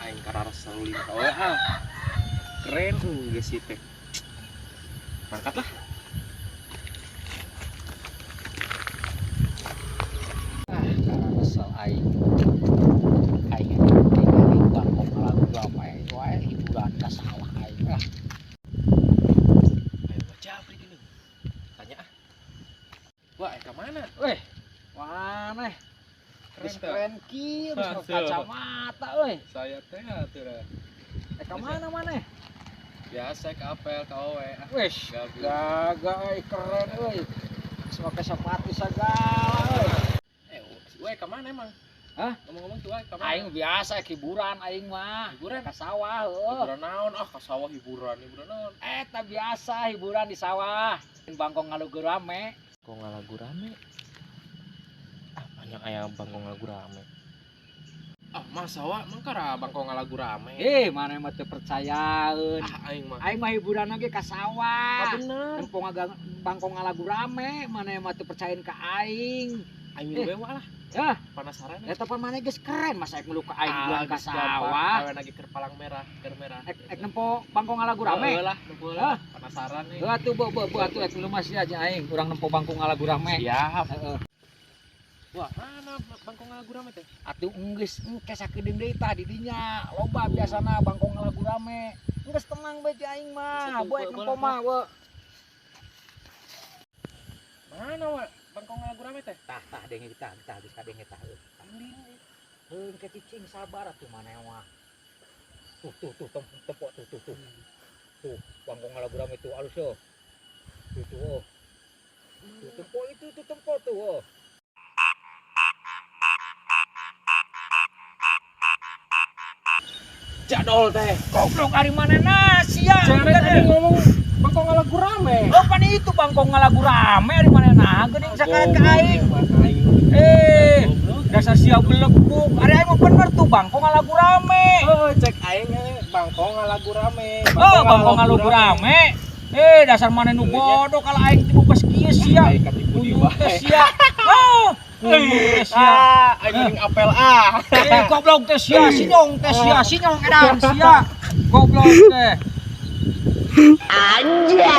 Aing karara selalu lima kawe keren geus sih teh. Angkat lah. Kesel aing bangkong lagu apa wae hiburan ka sawah aing. Ayo baca apa ini? Tanya ah. Wah, ke mana? Weh, mana? Keren kieu geus kacamata euy. Saya teh atuh. Ka mana? Biasa ke apel ka owe. Weh, gaga keren euy. Geus make sepatu sagala euy. Weh, ke mana emang? Hah? Ngomong-ngomong tuh, ke mana? Aing biasa hiburan aing mah. Hiburan? Ka sawah Hiburan naon? Ah, ka sawah hiburan naon? Eta biasa hiburan di sawah. Bangkong ngalugur rame. Kok ngalagu rame? Ah, banyak ayam bangkong ngalagu rame. Ah, masa wa mangkara bangkong ngalagu rame. Mana mah teu percayaeun. Ah, aing mah. Aing mah hiburan lagi ka sawah. Ah, bener. Empong bangkong ngalagu rame, mana mah teu percayain ka aing. Aing milu bewa lah. Yah, Penasaran eta pan mana geus keren masa aing meulu ka aing Ah, bulan ka geus gampang. sawah. Awe lagi keur palang merah, keur merah. Ek nempo bangkong ngalagu rame. Heuh lah, nempo lah. Penasaran nih. Heuh atuh beuh atuh ek meulu masih aja aing urang nempo bangkong ngalagu rame. Siap. Heeh. Wah, mana bangkong ngalagu rame teh? Atuh enggeus engke sakedeung deui tah di dinya. Loba biasana bangkong ngalagu rame. Enggeus tenang bae aing mah. Satu, Boe nempo bola, mah we. Mana wa bangkong ngalagu rame teh? Tah denge tah geus kadenge tah. Heuh ke cicing sabar atuh mana mah. Tuh tempo tuh. Tuh bangkong ngalagu rame tuh alus yo. Tuh oh. Tuh tempo itu tuh tempo tuh oh. Jadol teh. Goblok ari manehna sia. Jangan tadi ngomong bangkong ngalagu rame. Oh pan itu bangkong ngalagu rame ari manehna geuning sakaret ka aing. Dasar sia beleguk. Ari aing mah bener tuh bangkong ngalagu rame. Oh, cek aing bangkong ngalagu rame. Oh, bangkong ngalagu rame. Dasar maneh nu bodoh kalau aing tibu pas kieu sia. Uyuh teh sia. Oh, uyuh teh sia. Aing mending apel ah. Goblok teh sia, sinyong teh sia, sinyong edan sia. Goblok teh. Anjay.